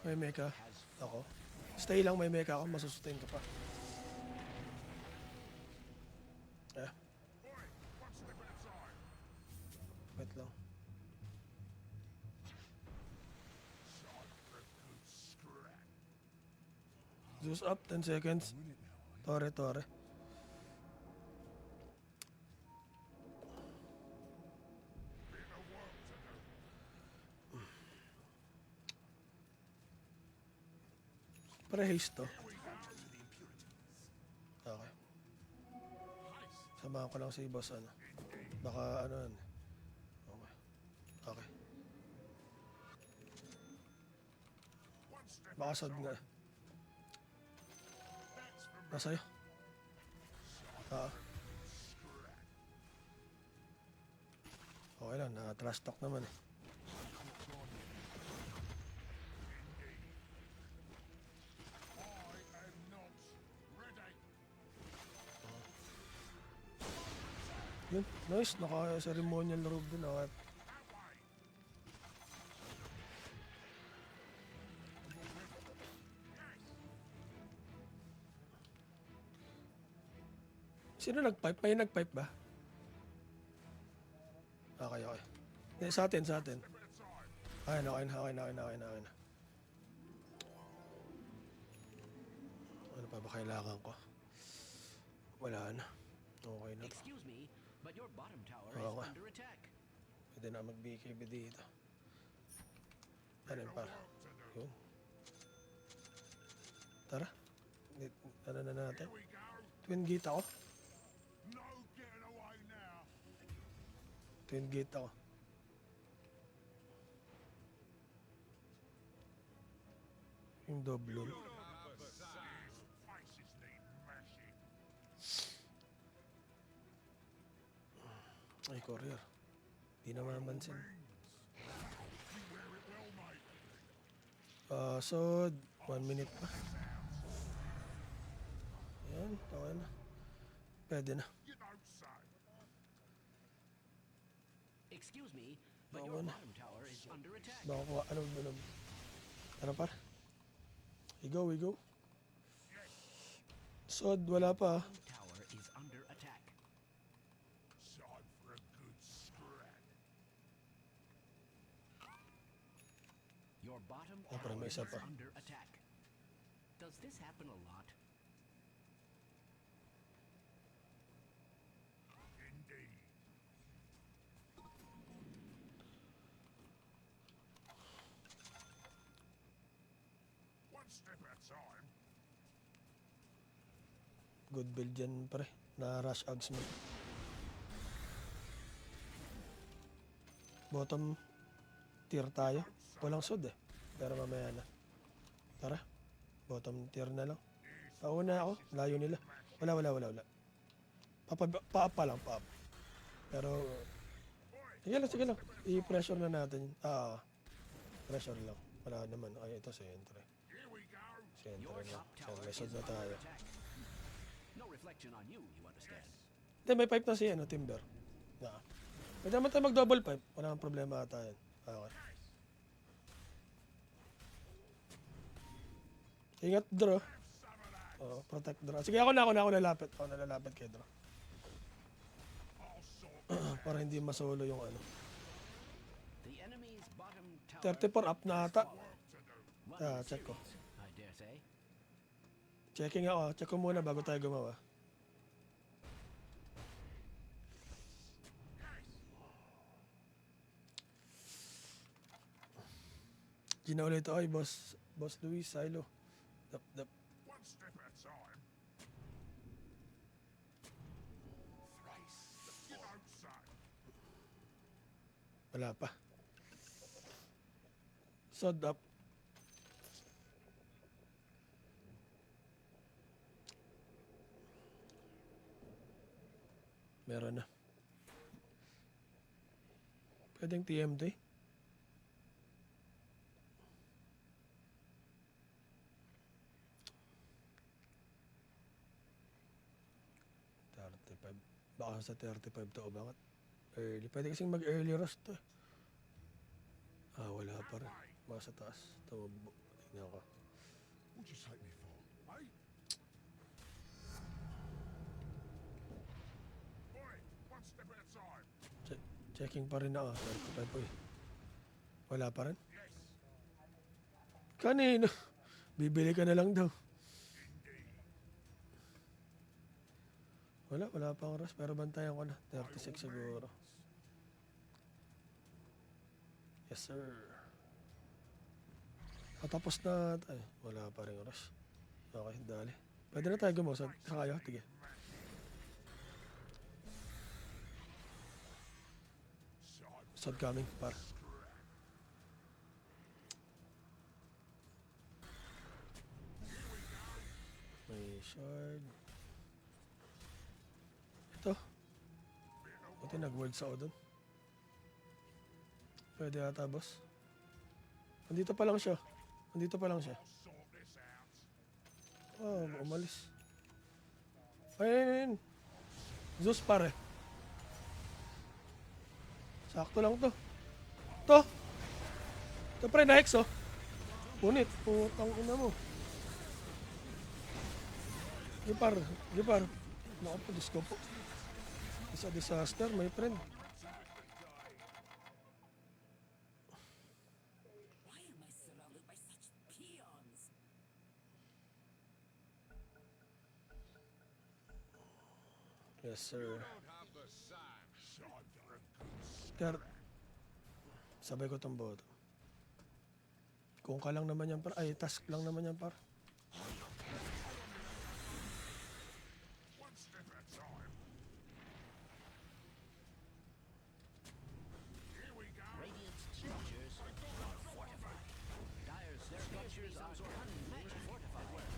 May mecha ako. Stay lang, may mecha ako. Masusustain ka pa. Wait lang. Zeus up, 10 seconds. Tore. Pre-haste to. Okay. Samahan ko lang si boss ano. Baka ano yan. Okay. Baka sad nga. Nasa'yo? Okay lang, na-trash talk naman eh. Yun, nice. Naka-ceremonial robe din. Okay. Sino nag-pipe? May nag-pipe ba? Okay. Sa atin. Okay na. Ano pa ba kailangan ko? Wala na. Okay na. Excuse me, but your bottom tower is under attack. Pwede na mag-BKB dito. Ano yun para? Yun. Tara. Ano na natin? Twin gate ako. Twin gate ako. Yung double. Ay, courier. Di na mamansin. So, 1 minute pa. Ayan, okay na. Pwede na. Excuse me, but your bottom tower is under attack. Baka kuha, ano par? We go. Sod, wala pa. Tower is under attack. Your bottom tower is under attack. Does this happen a lot? Indeed. One step at a time. Good build dyan, pre. Na-rush ags mo. Bottom tier tayo. Walang sod eh. Pero mamaya na. Tara. Bottom tier na lang. Pauna ako. Layo nila. Wala. Pa-up pa lang. Pero sige lang. I-pressure na natin. Pressure lang. Wala naman. Ay, ito sentry. Sentry na. So, may sod na tayo. No reflection on you, you understand? Hindi, may pipe na si Timber. Pwede naman tayo mag-double pipe. Wala kang problema ata yan. Okay. Ingat, draw. Protect draw. Sige, ako nalalapit. Ako nalalapit kay draw. Para hindi masolo yung ano. 34 up na ata. Check ko. I dare say. Checking ako. Check ko muna bago tayo gumawa. Gina ulit ako. Ay, Boss Luis, silo. Dap. One step at a time. Thrice. You don't say. Wala pa. Sod up. Meron na. Pwedeng TMD. Nasa 35 to umangat. Early. Pwede kasing mag-early rush to eh. Wala pa rin. Masa taas. Tumabo. Tingnan ko. What'd you take me for? Eh? Boy, one step at a time. Checking pa rin ako. 35 po eh. Wala pa rin? Yes, Kanino? Bibili ka na lang daw. Wala pa oras. Pero bantayan ko na. 36 siguro. Yes, sir. Tapos na tayo. Wala pa rin oras. Okay, dali. Pwede na tayo gumawa. Kaya, tige. Sod coming, par. May shard. Ito. Buti nag-words ako dun. Pwede ata, boss. Nandito pa lang siya. sort this out. Umalis. Ayun. Zeus pare. Sakto lang to. Ito pre, na-hex oh. Punit. Putang ina mo. Gipar. Naku po, Diyos ko po. Isa disaster, my friend. Why am I surrounded by such peons? Yes, sir. Have the same. Time for a good Kaya, sabay ko tong boto. Kung ka lang naman yan par. Ay, task lang naman yan par. one step at a time. Here we go. Radiant structures are fortified. Dire's structures are unmatched fortified.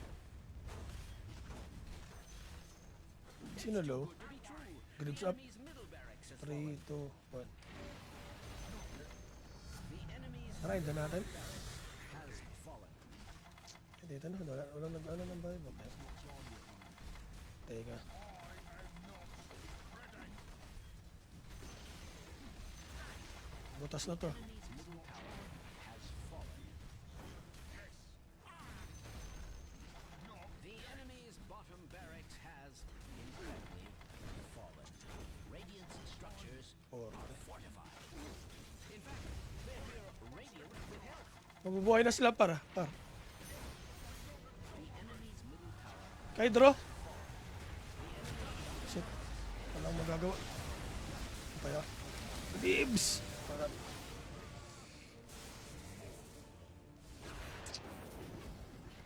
Sino low? To be true, Grips the up. enemy's middle barracks has 3, fallen. 2, 1. The enemy's Tara, ito natin. has fallen. Dito na, walang nag-ano ng bahay. Okay. Teka. Butas na to. Enemy's middle tower has fallen. The enemy's bottom barracks has incredibly fallen. Radiant's structures Or, are fortified. In fact, they appear radiant with health. mabubuhay na sila para. The enemy's middle tower Kay draw. Shit. Walang magagawa. Kaya. Dibs! Para.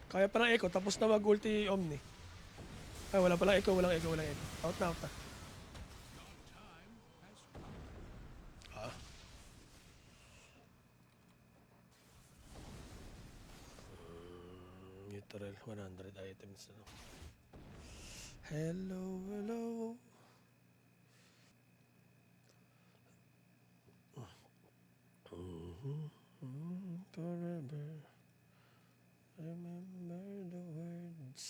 Kaya pa ng echo, tapos na mag-ulti Omni. Ay, wala palang echo. Out na. Neutral, 100 items. Ano? Hello. Forever, remember the words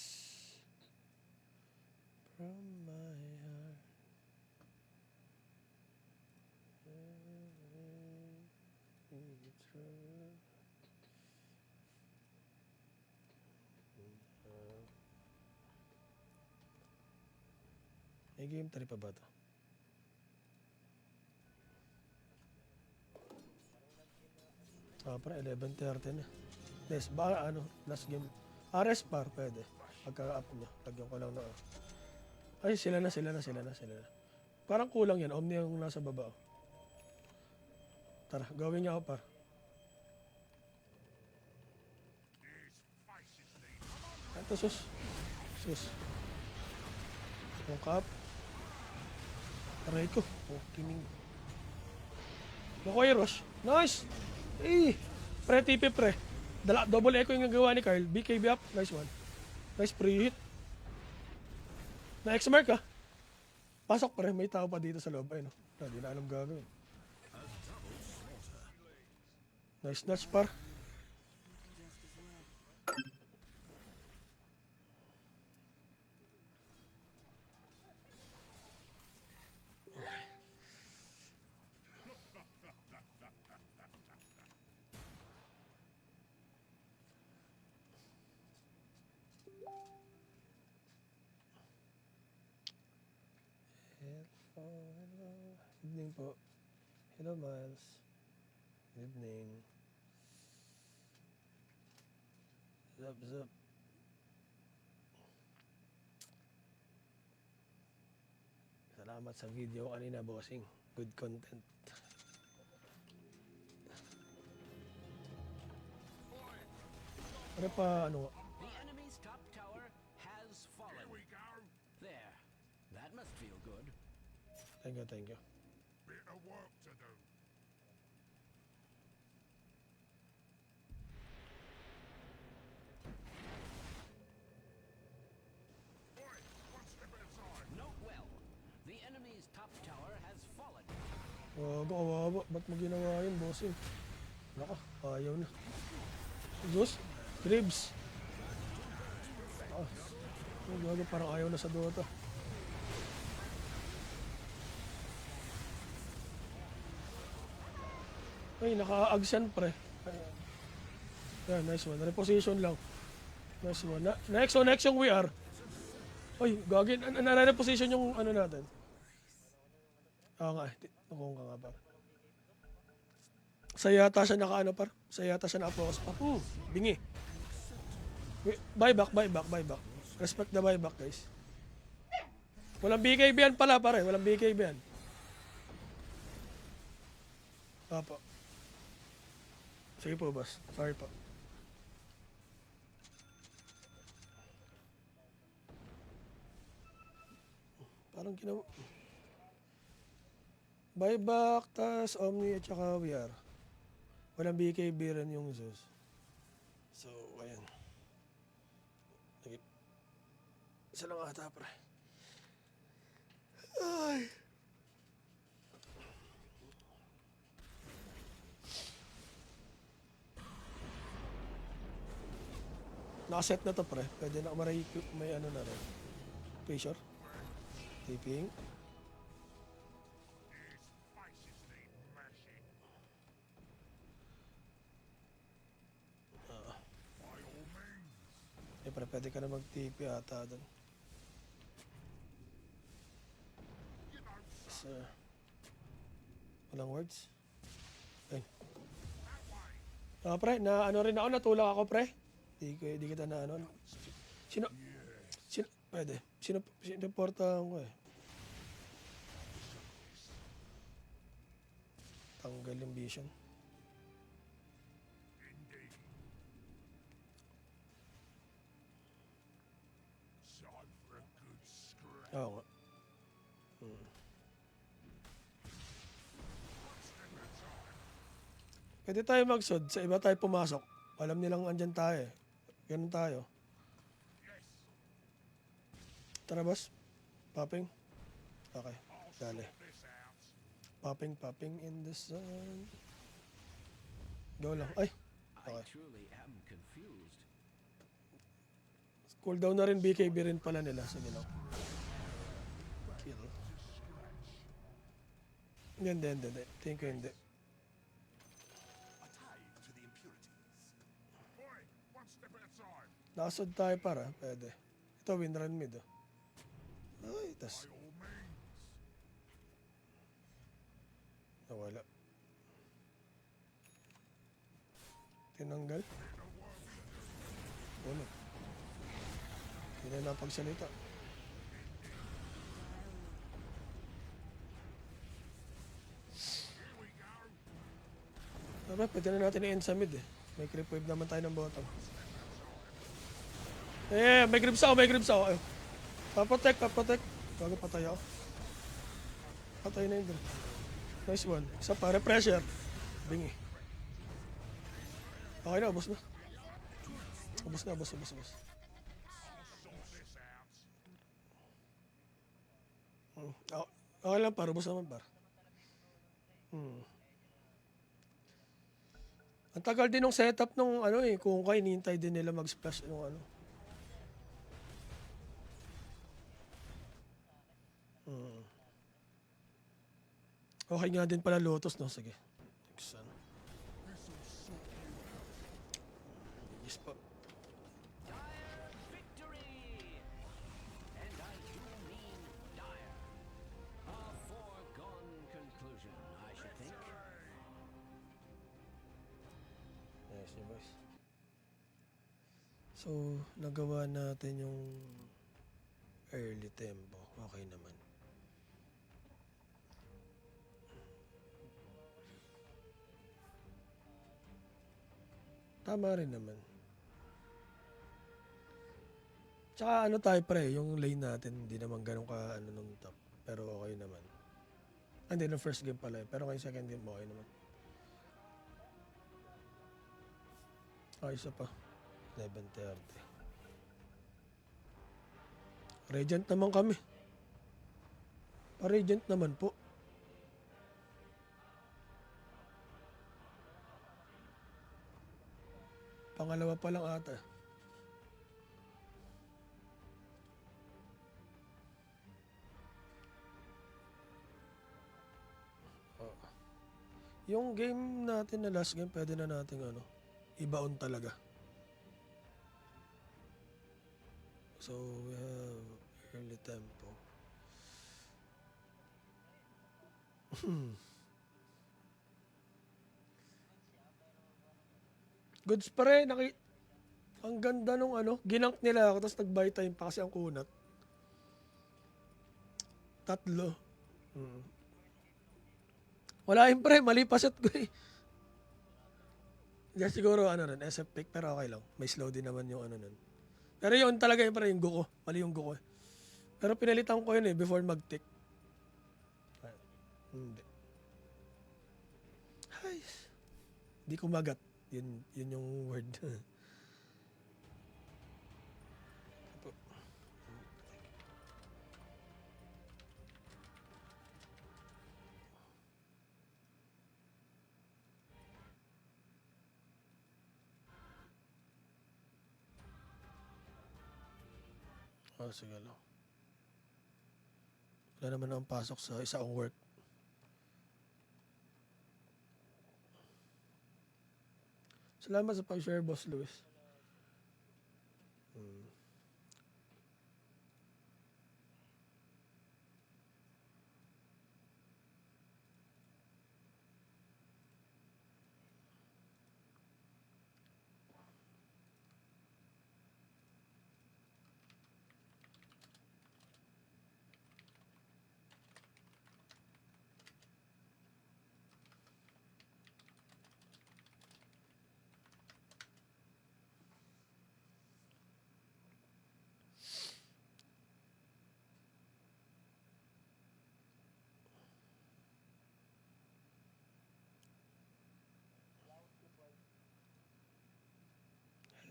from my heart. May game 3 pa ba to? Para 11:30 na. Yes, baka last game. RS par, pwede. Pagka-up niya, lagyan ko lang na. Ay, sila na. Parang kulang yan. Omni yung nasa baba. Oh. Tara, gawin niya ako par. Ito, sus. Yung cup. Aray ko. Oh, kining. Nakuha yung rush. Nice! Pre, TP pre. Double echo yung nagawa ni Carl. BKB up. Nice one. Nice pre-hit. Na-X-mark ah. Pasok pre. May tao pa dito sa loob. Ay no. Hindi na alam gagawin. Nice notch par. Hello. Evening po. Hello, Miles. Evening. Zup, zup. Salamat sa video kanina, bossing. Good content. Ano pa, ano? The enemy's top tower has fallen. Here we go. There. That must feel good. Thank you, thank you. Bit of work to do. Oi, one step at a time. Note well. The enemy's top tower has fallen. Wago, kawawa. Ba't mo ginawa yun, bossing? Naka, ayaw na. Diyos, Cribs. Ah, oh, gago, parang ayaw na sa Dota. Ay, naka-agsan pre. Yeah, nice one. Reposition lang. Nice one. Next, so next yung we are. Ay, gagin. Nare-reposition yung ano natin. Oo nga, nakung ka nga par. Sa yata siya naka ano par. Sa yata siya naka-focus pa. Bingi. Buyback. Respect the buyback, guys. Walang BKB yan pala pare. Walang BKB yan. Apo. Sige po, boss. Sorry po. Parang ginawa. Buyback, tas Omni, at saka VR. Walang BKB rin yung Zeus. So, ayan. Isa lang ata, pre. Ay. Nakaset na to, pre. Pwede na may ano na rin. Pressure. Taping. His faces need mashing. By all means. Eh, pre, pwede ka na mag-TP ata doon. You know, So, walang words. Ay. Pre, na ano rin ako, natulak ako, pre. Di kita na ano. Sino, pwede. Sinuportahan ko eh. Tanggal yung vision. indeed. Time for a good scratch. Oo nga. Pwede tayo magsod. Sa iba tayo pumasok. Alam nilang andyan tayo eh. Ganun tayo. Yes. Tara, boss. Popping. Okay. Dali. This out. Popping in the sun. Go lang. Ay. I Okay. truly am confused. Cooldown na rin. BKB rin pala nila. Sige lang. Kill. Hindi. Tingin ko hindi. Oi, one step at a time. Nakasod tayo para. Pwede. Ito, win run mid. Oh. Ay, tas. By all means. Nawala. Tinanggal. Uno. Hindi na napagsalita. Here we go. Diba, pwede na natin i-end sa mid eh. May creep wave naman tayo ng bottom. Eh, may grips ako. Eh. Paprotect. Bago patay ako. Patay na yun dun. Nice one. Isa pa, repressure. Bingi. Okay na, ubos na. Ubos. Sort this out. Okay lang par, ubos naman par. Ang tagal din ng setup nung ano eh, kung kaya hinihintay din nila mag-splash nung ano. Okay nga din pala Lotus, no? Sige. Next ano. Yes pa. Dire victory! And I do mean dire. A niyo, boys. So, nagawa natin yung early tempo. Okay naman. Tama rin naman. Tsaka ano tayo pre, yung lane natin hindi naman ganun ka ano nung top. Pero okay naman. Ah, hindi, no first game pala eh. Pero ngayong second game okay naman. Okay, isa pa. 11:30. Regent naman kami. Pa-regent naman po. Pangalawa pa lang ata. Oo. Yung game natin na last game, pwede na nating ano, ibaon talaga. So, we have early tempo. Goods pa rin. Ang ganda nung ano, ginank nila ako tapos nag-buy time pa kasi ang kunat. 3. Wala yun pre, mali pa shot ko eh. Hindi siguro ano nun, SF pick pero okay lang. May slow din naman yung ano nun. Pero yun talaga yun pre, yung go ko. Mali yung go ko eh. Pero pinalitan ko yun eh before mag-tick. Hindi. Ay, di kumagat. Yun yung word. Oh, sige lang. Wala naman akong pasok sa isa kong work. Salamat sa pag-share, Boss Luis.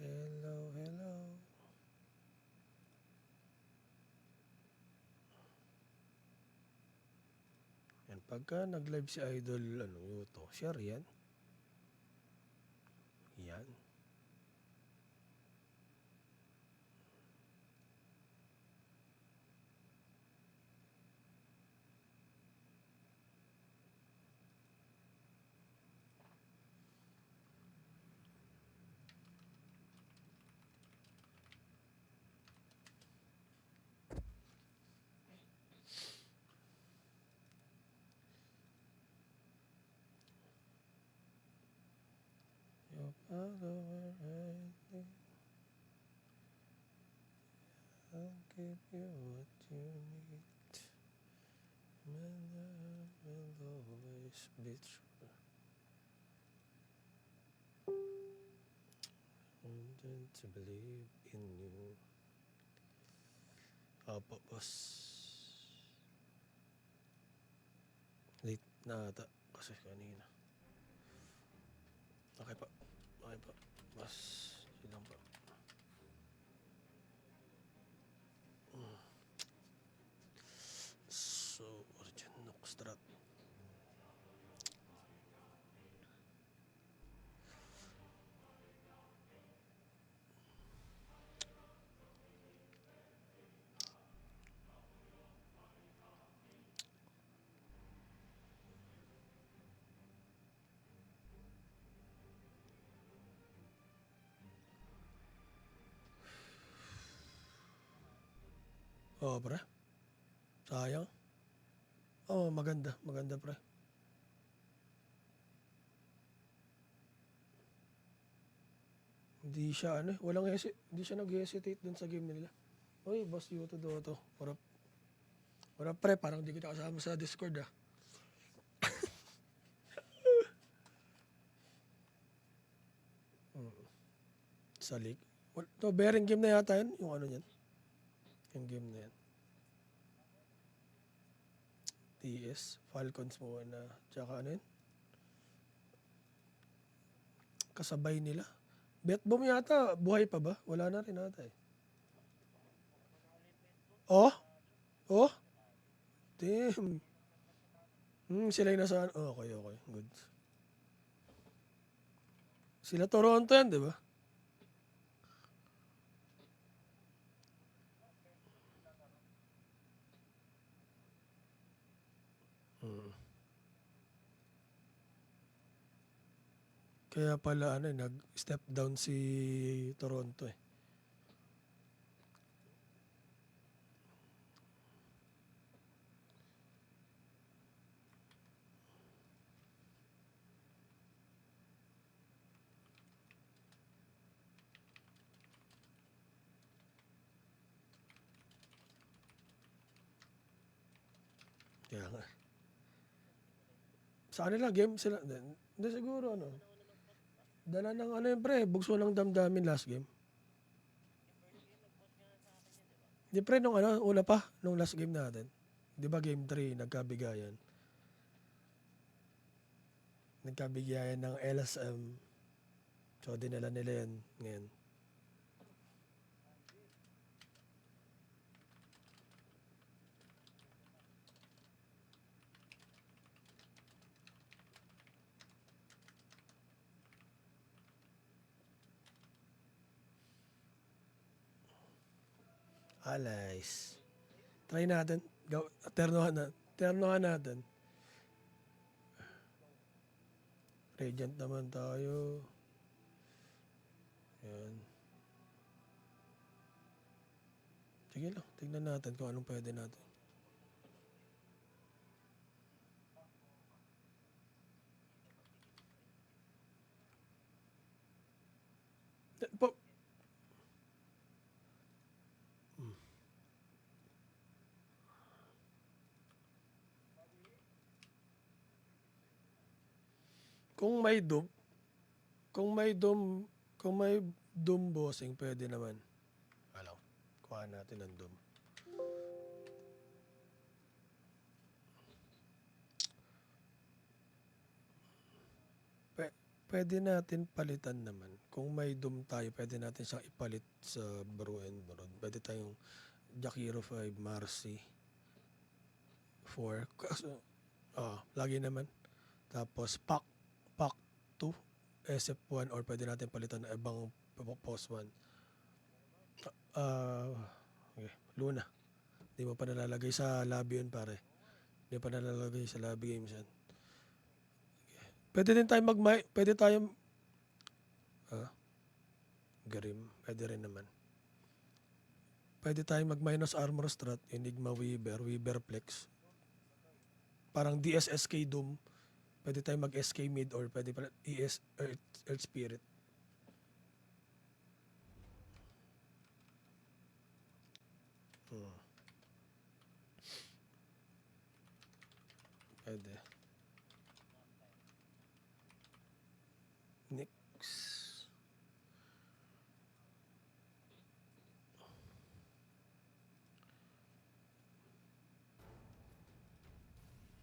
Hello, hello. Yan, pagka nag-live si Idol, ano, Yuto, share yan. Yan. Your power, I'll give you what you need. My love will always be true. Wanted to believe in you. Opo, boss. Late na ata kasi kanina. Okay pa. Okay pa. Boss. Silang pa. So, origin Nookstrat. Oh, pre. Sayang. Oh, maganda. Maganda, pre. Hindi siya ano, hindi siya nag-hesitate dun sa game nila. Uy, boss Yuto Doto. What up? What up, pre? Parang di kita kasama sa Discord ah. Sa league. To, bearing game na yata yun. Yung ano yan. Yung game na yan. TS. Falcons muna. Tsaka ano yun? Kasabay nila. Betbom yata. Buhay pa ba? Wala na rin ata eh. Oh? Oh? Damn. Sila yung nasa... Okay. Good. Sila Toronto yan, di ba? Kaya pala ano, nag-step down si Toronto eh. Kaya nga. Sa kanila game sila. Hindi siguro ano. Dala ng ano yun pre. Bugso ng damdamin last game. Di pre nung ano. Una pa. Nung last game natin. Di ba game 3 nagkabigayan. Nagkabigayan ng LSM. So dinala nila yan ngayon. Alas. Try natin. Ternohan natin. Radiant naman tayo. Yan. Sige lang. Tignan natin kung anong pwede natin. Po, kung may doom bossing, pwede naman. Ano? Kuha natin ng doom. Pwede natin palitan naman. Kung may doom tayo, pwede natin siyang ipalit sa Brew and Brood. Pwede tayong Jakiro 5, Marcy 4. Lagi naman. Tapos Pack 2, SF1, or pwede natin palitan ng ibang post 1. Okay. Luna. Hindi mo pa nalalagay sa lobby yun pare. Hindi pa nalalagay sa lobby games yan. Pwede din tayo pwede tayo Grim, pwede rin naman. Pwede tayo mag-minus armor strat, Enigma Weaver, Weaver Flex. Parang DSSK Doom. Pwede tayo mag-SK mid or pwede pala Earth Spirit. Pwede. Next.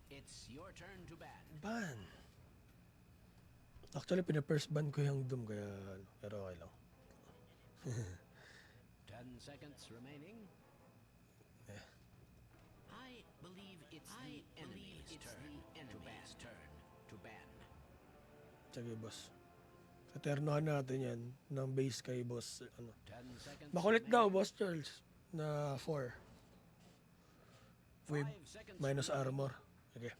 It's your turn to ban. Ban. Actually, pina-first ban ko yung Doom kaya pero okay lang. 10 seconds remaining. I believe it's the enemy's turn to ban. Sige, boss. Eternohan natin yan ng base kay boss. 10 seconds. Makulit daw, boss Charles. Na 4. With 5 seconds minus remaining. armor. Sige.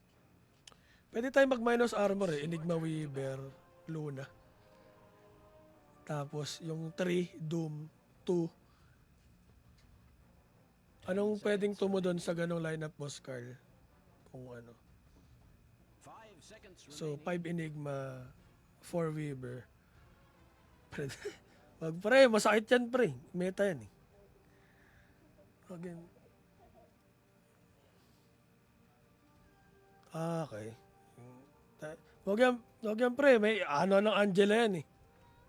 Pwede tayo mag-minus armor eh. Enigma Weaver, Luna. Tapos yung 3, Doom, 2. Anong pwedeng tumo doon sa ganong lineup, boss Carl? Kung ano. 5 seconds So, remaining. 5 Enigma, 4 Weaver. Pwede. Wag pre, masakit yan pre. Meta yan eh. Again. Okay. Wag yan pre, may ano ng Angela yan eh.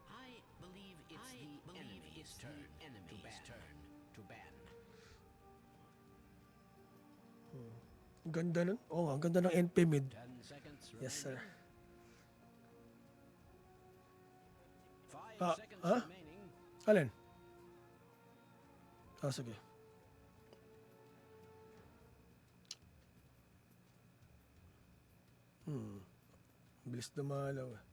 I believe it's the enemy's turn to ban. Ang ganda nun. Oo nga, ang ganda ng NP mid. 10 seconds Yes sir. remaining. 5 Ah, seconds ah? remaining. Alin? Sige. Bilis dumalaw eh.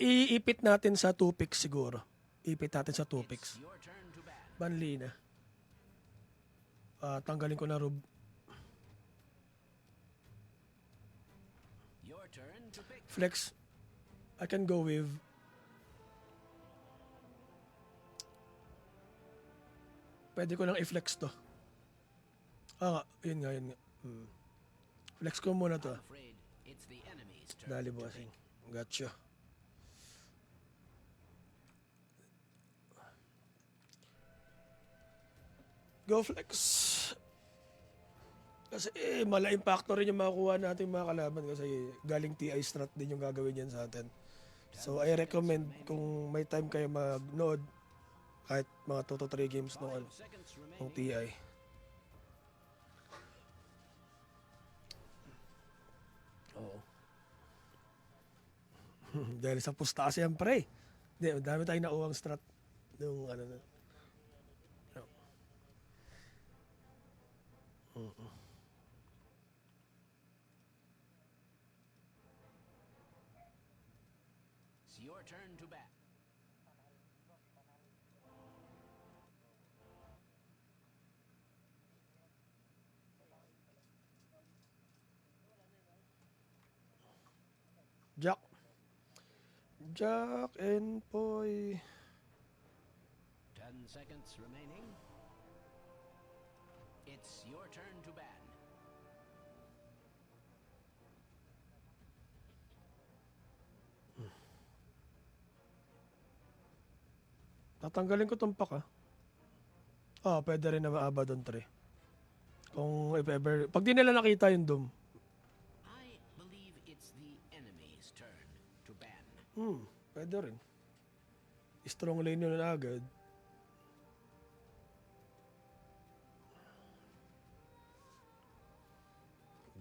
Iipit natin sa 2 picks siguro. Ipit natin sa 2 picks. It's your turn to ban. Banli na. Tanggalin ko na Rub. Your turn to pick. Flex. I can go with pwede ko lang i-flex to. Yun nga. Flex ko muna to. I'm afraid it's the enemy's turn Dali to bossing. pick. Gotcha. Go flex. Kasi malaking factor rin yung makukuha natin mga kalaban kasi galing TI strat din yung gagawin yan sa atin. So I recommend kung may time kayo mag-node kahit mga 2 to 3 games 5 seconds ng remaining. TI. Oo. Dahil sa pusta kasi yan pre. Hindi, dami tayong nauwang strat nung ano na. No. It's your turn to bat. Jack. Jack and Poy. 10 seconds remaining. It's your turn to ban. Tatanggalin ko tong pack pwede rin na maaba doon 3. Kung if ever, pag di nila nakita yung Doom. I believe it's the enemy's turn to ban. Pwede rin. Strong lane yun na agad.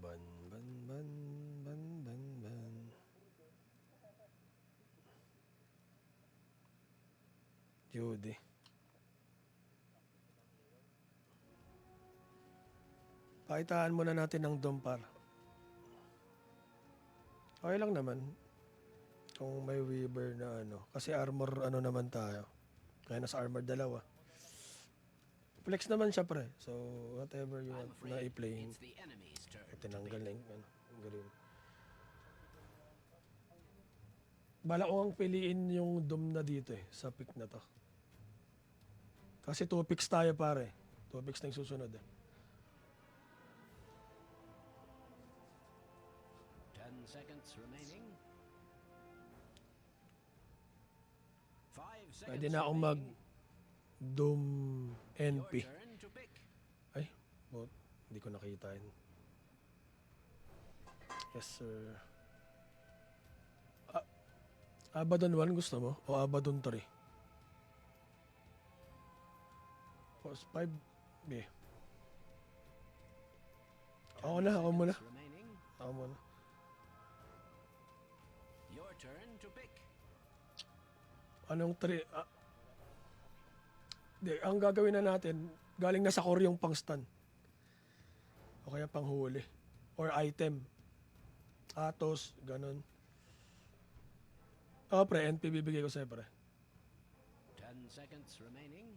Ban. Judy. Pakitaan muna natin ng Dompar. Okay lang naman. Kung may Weaver na ano. Kasi armor ano naman tayo. Kaya nasa armor 2. Flex naman siya pre. So whatever you I'm want na afraid i-play. it's the enemy's turn to Tinanggal pick. na yung ano. Ang galing. Bala ko ang piliin yung Doom na dito sa pick na to. Kasi 2 picks tayo pare. 2 picks na yung susunod 10 seconds remaining. 5 seconds Pwede na akong mag remaining. Doom Your NP. turn to pick. Ay, hindi ko nakita yun. Yes sir. Abaddon 1 gusto mo? O Abaddon 3? Post 5? Okay. Ako muna. Seconds remaining. Ako muna. Your turn to pick. Anong 3? Ang gagawin na natin, galing na sa core yung pang stun. O kaya pang huli. Or item. Atos, ganun. Pre, NP bibigay ko sa'yo, pre. 10 seconds remaining.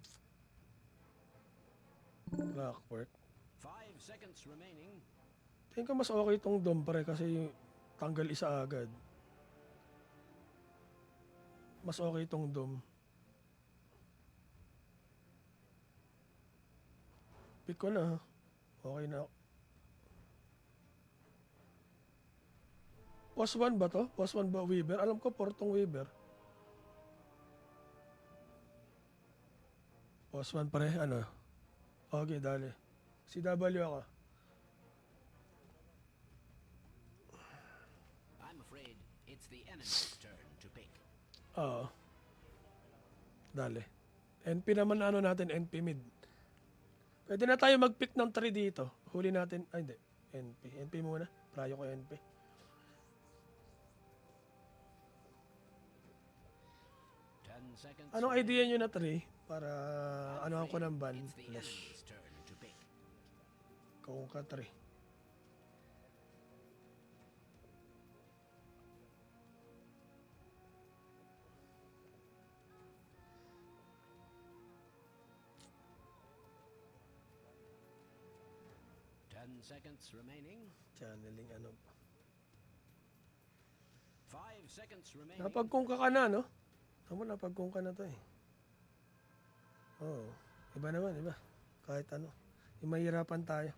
Clockwork. 5 seconds remaining. Tingin ko mas okay itong Dom, pre, kasi tanggal isa agad. Mas okay itong Dom. Pick ko na. Okay na. Was 1 ba to? Was 1 ba Weaver? Alam ko portong Weaver. Osman pare, ano? Okay, dali. CW ako. I'm afraid it's the enemy's turn to pick. Oo. Dali. NP naman ano natin, NP mid. Pwede na tayo mag-pick ng 3 dito. Huli natin, ay hindi. NP. NP muna. Prayo ko NP. 10 seconds. Anong idea nyo na 3? Para ano ako ng ban? It's the Flash. enemy's turn to pick. Kung ka 3. Seconds remaining. Channeling ano. 5 seconds remaining. Napagkungka ka na, no? Tama, napagkungka na to eh. Oo. Iba naman, iba. Kahit ano. Yung mahirapan tayo.